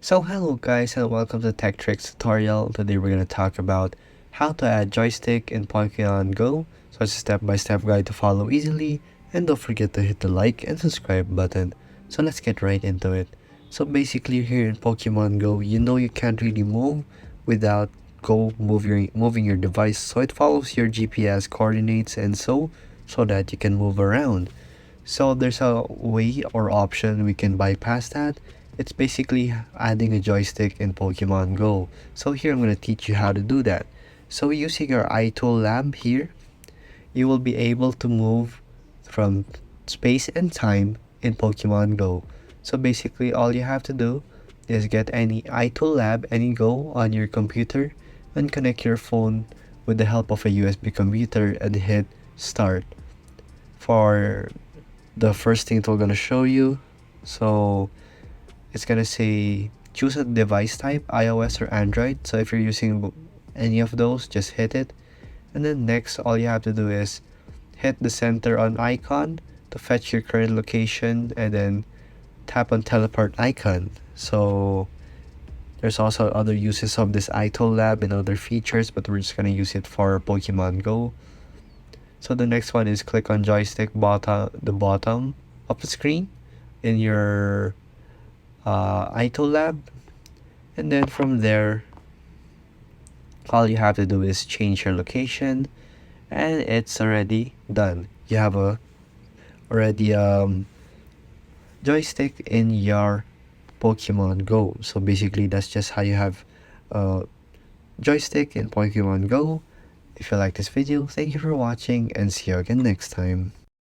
So hello guys and welcome to Tech Tricks tutorial. Today we're going to talk about how to add joystick in Pokemon Go. So it's a step-by-step guide to follow easily, and don't forget to hit the like and subscribe button. So let's get right into it. So basically here in Pokemon Go, you can't really move without moving your device, so it follows your GPS coordinates and so that you can move around. So there's a way or option we can bypass that. It's basically adding a joystick in Pokemon Go. So here I'm going to teach you how to do that. So using your iTool lab here, you will be able to move from space and time in Pokemon Go. So basically all you have to do is get any iTool lab, any Go on your computer, and connect your phone with the help of a USB computer and hit start. For the first thing that we're gonna show you, so it's gonna say choose a device type, iOS or Android. So if you're using any of those, just hit it, and then next all you have to do is hit the center on icon to fetch your current location, and then tap on teleport icon. So there's also other uses of this iTool lab and other features, but we're just gonna use it for Pokemon Go. So the next one is click on joystick the bottom of the screen in your iTool lab, and then from there all you have to do is change your location, and it's already done. You have a already joystick in your Pokemon Go. So basically that's just how you have joystick in Pokemon Go. If you like this video, thank you for watching and see you again next time.